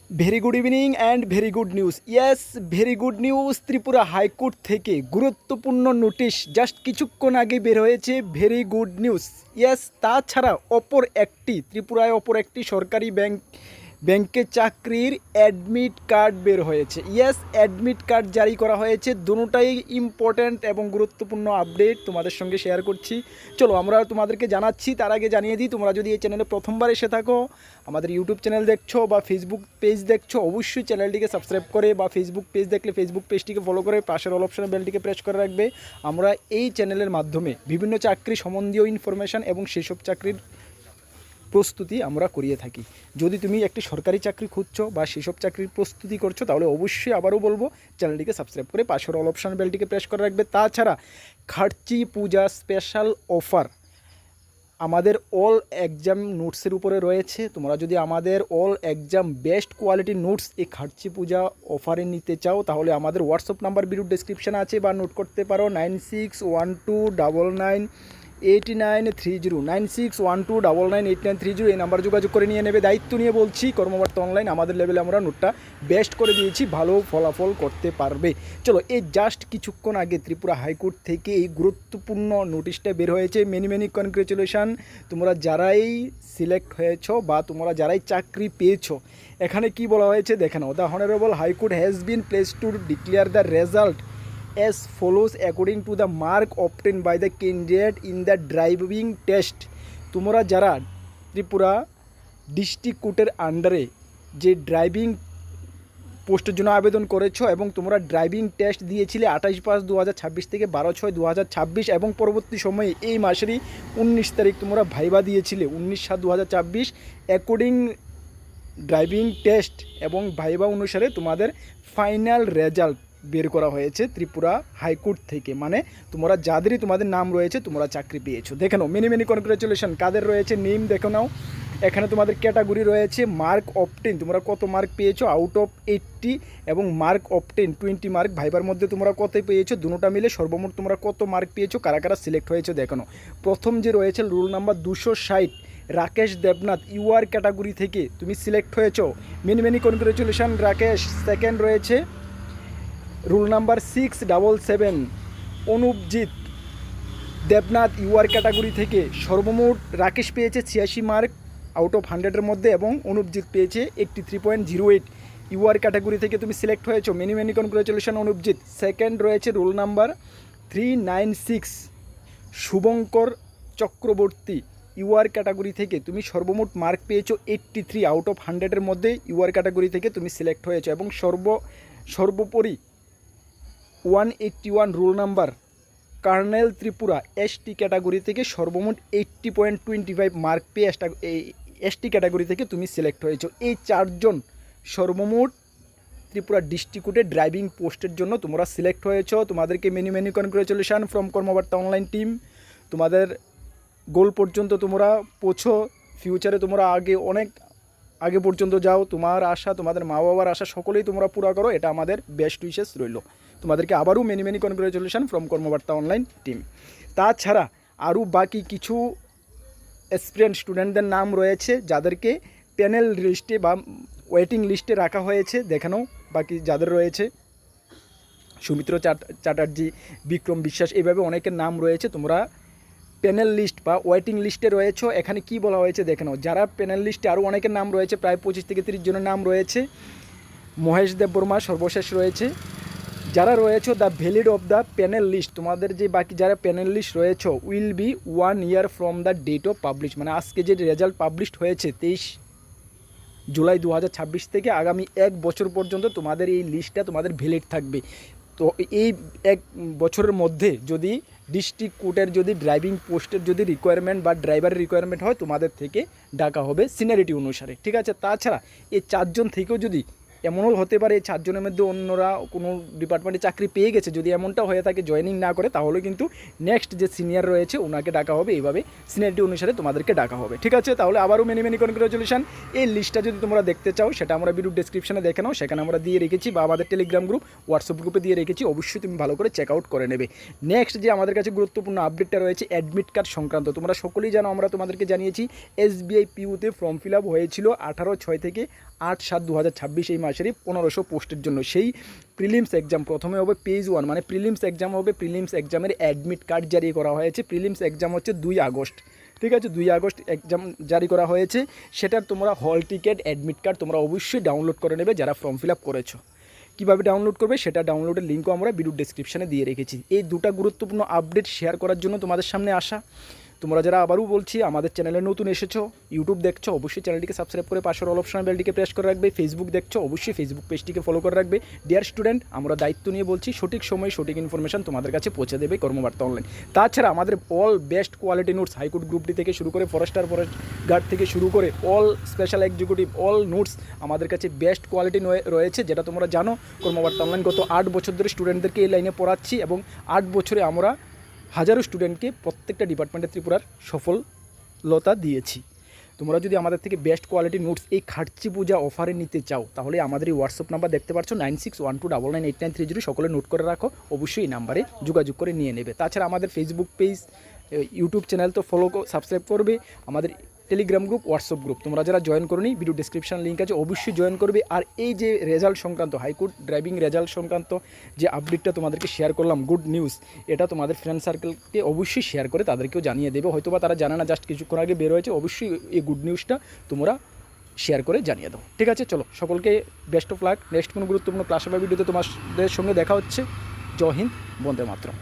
Very good evening and very good news. Yes, very good news. Tripura high court থেকে গুরুত্বপূর্ণ notice just কিছুক্ষণ আগে বের হয়েছে। Very good news. ইয়েস, তাছাড়া ত্রিপুরায় অপর একটি সরকারি ব্যাংকে চাকরির অ্যাডমিট কার্ড বের হয়েছে। ইয়েস, অ্যাডমিট কার্ড জারি করা হয়েছে। দুটোটাই ইম্পর্ট্যান্ট এবং গুরুত্বপূর্ণ আপডেট তোমাদের সঙ্গে শেয়ার করছি। চলো আমরা তোমাদেরকে জানাচ্ছি। তার আগে জানিয়ে দিই, তোমরা যদি এই চ্যানেলে প্রথমবার এসে থাকো, আমাদের ইউটিউব চ্যানেল দেখছো বা ফেসবুক পেজ দেখছো, অবশ্যই চ্যানেলটিকে সাবস্ক্রাইব করে, বা ফেসবুক পেজ দেখলে ফেসবুক পেজটিকে ফলো করে পাশের অল অপশনে বেলটিকে প্রেস করে রাখবে। আমরা এই চ্যানেলের মাধ্যমে বিভিন্ন চাকরি সম্বন্ধীয় ইনফরমেশান এবং সেসব চাকরির প্রস্তুতি আমরা করিয়ে থাকি। যদি তুমি একটি সরকারি চাকরি খুঁজছো বা সেসব চাকরির প্রস্তুতি করছো, তাহলে অবশ্যই আবারও বলবো চ্যানেলটিকে সাবস্ক্রাইব করে পাশের অল অপশন বেলটিকে প্রেস করে রাখবে। তাছাড়া খার্চি পূজা স্পেশাল অফার আমাদের অল এক্সাম নোটসের উপরে রয়েছে। তোমরা যদি আমাদের অল এক্সাম বেস্ট কোয়ালিটির নোটস এই খার্চি পূজা অফারে নিতে চাও, তাহলে আমাদের হোয়াটসঅ্যাপ নাম্বার ভিডিও ডেসক্রিপশানে আছে, বা নোট করতে পারো 9612998930 9612998930 এই নাম্বার যোগাযোগ করে নিয়ে নেবে। দায়িত্ব নিয়ে বলছি, কর্মবার্তা অনলাইন আমাদের লেভেলে আমরা নোটটা বেস্ট করে দিয়েছি, ভালো ফলাফল করতে পারবে। চলো, এই জাস্ট কিছুক্ষণ আগে ত্রিপুরা হাইকোর্ট থেকে এই গুরুত্বপূর্ণ নোটিশটা বের হয়েছে। মেনি কনগ্রেচুলেশন তোমরা যারাই সিলেক্ট হয়েছো বা তোমরা যারাই চাকরি পেয়েছো। এখানে কি বলা হয়েছে দেখে নাও। The honourable high court has been placed to declare the result as follows according to the mark obtained by the candidate in the driving test। তোমরা যারা ত্রিপুরা ডিস্ট্রিক্ট কোর্টের আন্ডারে যে ড্রাইভিং পোস্টের জন্য আবেদন করেছো এবং তোমরা ড্রাইভিং টেস্ট দিয়েছিলে 28/5/2026 থেকে 12/6/2026, এবং পরবর্তী সময়ে এই মাসেরই 19 তারিখ তোমরা ভাইবা দিয়েছিলে 19/7/2026। অ্যাকর্ডিং ড্রাইভিং টেস্ট এবং ভাইবা অনুসারে তোমাদের ফাইনাল রেজাল্ট বের করা হয়েছে ত্রিপুরা হাইকোর্ট থেকে। মানে তোমরা যাদেরই তোমাদের নাম রয়েছে তোমরা চাকরি পেয়েছো। দেখে নাও, মেনি কনগ্রেচুলেশন কাদের রয়েছে নেম দেখো নাও। এখানে তোমাদের ক্যাটাগরি রয়েছে মার্ক অবটেন, তোমরা কত মার্ক পেয়েছো আউট অফ 80, এবং মার্ক অবটেন 20 মার্ক। ভাইবার মধ্যে তোমরা কত পেয়েছো, দুটোটা মিলে সর্বমোট তোমরা কত মার্ক পেয়েছো, কারা কারা সিলেক্ট হয়েছো দেখো নাও। প্রথম যে রয়েছে roll number 260 Rakesh Debnath UR category থেকে তুমি সিলেক্ট হয়েছো। Many congratulation Rakesh. সেকেন্ড রয়েছে roll number 677 Anupjit Debnath UR category থেকে। সর্বমোট রাকেশ পেয়েছে 86 মার্ক আউট অফ 100-এর মধ্যে, এবং অনুপজিৎ পেয়েছে 83.08। ইউআর ক্যাটাগরি থেকে তুমি সিলেক্ট হয়েছো। Many congratulation Anupjit. সেকেন্ড রয়েছে roll number 396 Shubhankar Chakraborty UR category থেকে। তুমি সর্বমোট মার্ক পেয়েছো 83 আউট অফ 100-এর মধ্যে। ইউআর ক্যাটাগরি থেকে তুমি সিলেক্ট হয়েছো। এবং সর্বোপরি 181 roll number kernel Tripura ST category থেকে সর্বমোট 80.25 মার্ক পেয়ে এসটি ক্যাটাগরি থেকে তুমি সিলেক্ট হয়েছো। এই চারজন সর্বমোট ত্রিপুরা ডিস্ট্রিক্ট কোর্টে ড্রাইভিং পোস্টের জন্য তোমরা সিলেক্ট হয়েছো। তোমাদেরকে many congratulation from কর্মবার্তা online team. তোমাদের গোল পর্যন্ত তোমরা পৌঁছো। ফিউচারে তোমরা অনেক আগে পর্যন্ত যাও। তোমার আশা, তোমাদের মা বাবার আশা সকলেই তোমরা পুরা করো, এটা আমাদের বেস্ট উইশেস রইল। তোমাদেরকে আবারও many congratulation from কর্মবার্তা online team. তাছাড়া আরও বাকি কিছু অ্যাসপিরেন্ট স্টুডেন্টদের নাম রয়েছে যাদেরকে প্যানেল লিস্টে বা ওয়েটিং লিস্টে রাখা হয়েছে। দেখানো বাকি যাদের রয়েছে সুমিত্র চ্যাটার্জি, বিক্রম বিশ্বাস, এইভাবে অনেকের নাম রয়েছে। তোমরা প্যানেল লিস্ট বা ওয়েটিং লিস্টে রয়েছে। এখানে কি বলা হয়েছে দেখে নাও। যারা প্যানেল লিস্টে আরও অনেকের নাম রয়েছে, প্রায় 25 থেকে 30 জনের নাম রয়েছে। মহেশ দেববর্মা সর্বশেষ রয়েছে। যারা রয়েছে the valid of the panel list, তোমাদের যে বাকি যারা প্যানেল লিস্ট রয়েছে will be 1 year from the date of publish. মানে আজকে যে রেজাল্ট পাবলিশড হয়েছে 23 জুলাই 2026 থেকে আগামী 1 বছর পর্যন্ত তোমাদের এই লিস্টটা তোমাদের ভ্যালিড থাকবে। তো এই 1 বছরের মধ্যে যদি ডিস্ট্রিক্ট কোর্টের যদি ড্রাইভিং পোস্টের যদি রিকোয়ারমেন্ট বা ড্রাইভারের রিকোয়ারমেন্ট হয়, তোমাদের থেকে ডাকা হবে সিনিয়রিটি অনুসারে, ঠিক আছে। তাছাড়া এই 4 জন থেকেও যদি এমনও হতে পারে এই 4 জনের মধ্যে অন্যরা কোনো ডিপার্টমেন্টে চাকরি পেয়ে গেছে, যদি এমনটা হয়ে থাকে জয়েনিং না করে, তাহলে কিন্তু নেক্সট যে সিনিয়র রয়েছে ওনাকে ডাকা হবে। এইভাবে সিনিয়রিটি অনুসারে তোমাদেরকে ডাকা হবে, ঠিক আছে। তাহলে আবারও মেনি কনগ্রেচুলেশন। এই লিস্টটা যদি তোমরা দেখতে চাও সেটা আমরা ভিডিও ডেসক্রিপশনে দেখে নাও, সেখানে আমরা দিয়ে রেখেছি, বা আমাদের টেলিগ্রাম গ্রুপ হোয়াটসঅ্যাপ গ্রুপে দিয়ে রেখেছি। অবশ্যই তুমি ভালো করে চেক আউট করে নেবে। নেক্সট যে আমাদের কাছে গুরুত্বপূর্ণ আপডেটটা রয়েছে অ্যাডমিট কার্ড সংক্রান্ত। তোমরা সকলেই জানো, আমরা তোমাদেরকে জানিয়েছি SBI PU তে ফর্ম ফিল আপ হয়েছিল 18/6 থেকে 8/7/2026 এই মাসেরই 1500 পোস্টের জন্য। সেই প্রিলিমস এক্সাম প্রথমে হবে পেজ 1, মানে প্রিলিমস এক্সাম হবে। প্রিলিমস এক্সামের অ্যাডমিট কার্ড জারি করা হয়েছে। প্রিলিমস এক্সাম হচ্ছে 2 আগস্ট, ঠিক আছে, 2 আগস্ট এক্সাম জারি করা হয়েছে। সেটার তোমরা হল টিকিট, অ্যাডমিট কার্ড তোমরা অবশ্যই ডাউনলোড করে নেবে যারা ফর্ম ফিল আপ করেছো। কীভাবে ডাউনলোড করবে সেটা ডাউনলোডের লিঙ্কও আমরা ভিডিও ডেসক্রিপশানে দিয়ে রেখেছি। এই দুটো গুরুত্বপূর্ণ আপডেট শেয়ার করার জন্য তোমাদের সামনে আসা। তোমরা যারা আবারও বলছি আমাদের চ্যানেলে নতুন এসেছো, ইউটিউব দেখছো, অবশ্যই চ্যানেলটিকে সাবস্ক্রাইব করে পাশের অল অপশন বেলটিকে প্রেস করে রাখবে। ফেসবুক দেখছো, অবশ্যই ফেসবুক পেজটিকে ফলো করে রাখবে। ডিয়ার স্টুডেন্ট, আমরা দায়িত্ব নিয়ে বলছি সঠিক সময়ে সঠিক ইনফরমেশন তোমাদের কাছে পৌঁছে দেবে কর্মবার্তা অনলাইন। তাছাড়া আমাদের all best quality notes, high court group D থেকে শুরু করে ফরেস্ট গার্ড থেকে শুরু করে all special executive all notes আমাদের কাছে বেস্ট কোয়ালিটি রয়েছে, যেটা তোমরা জানো। কর্মবার্তা অনলাইন গত 8 বছর ধরে স্টুডেন্টদেরকে এই লাইনে পড়াচ্ছি এবং 8 বছরে আমরা হাজারো স্টুডেন্টকে প্রত্যেকটা ডিপার্টমেন্টে ত্রিপুরার সফলতা দিয়েছি। তোমরা যদি আমাদের থেকে বেস্ট কোয়ালিটি নোটস এই খাটচি পূজা অফারে নিতে চাও তাহলে আমাদের এই হোয়াটসঅ্যাপ নাম্বার দেখতে পাচ্ছ 9612998930, সকলে নোট করে রাখো। অবশ্যই এই নাম্বারে যোগাযোগ করে নিয়ে নেবে। তাছাড়া আমাদের ফেসবুক পেজ, ইউটিউব চ্যানেল তো ফলো সাবস্ক্রাইব করবে। আমাদের টেলিগ্রাম গ্রুপ, হোয়াটসঅ্যাপ গ্রুপ তোমরা যারা জয়েন করোনি, ভিডিও ডিসক্রিপশন লিঙ্ক আছে, অবশ্যই জয়েন করবে। আর এই যে রেজাল্ট সংক্রান্ত, হাইকোর্ট ড্রাইভিং রেজাল্ট সংক্রান্ত যে আপডেটটা তোমাদেরকে শেয়ার করলাম, গুড নিউজ, এটা তোমাদের ফ্রেন্ড সার্কেলকে অবশ্যই শেয়ার করে তাদেরকেও জানিয়ে দেবে। হয়তোবা তারা জানে না, জাস্ট কিছুক্ষণ আগে বের হয়েছে। অবশ্যই এই গুড নিউজটা তোমরা শেয়ার করে জানিয়ে দাও, ঠিক আছে? চলো, সকলকে বেস্ট অফ লাক। নেক্সট কোনো গুরুত্বপূর্ণ ক্লাস বা ভিডিওতে তোমাদের সঙ্গে দেখা হচ্ছে। জয় হিন্দ, বন্দে মাতরম।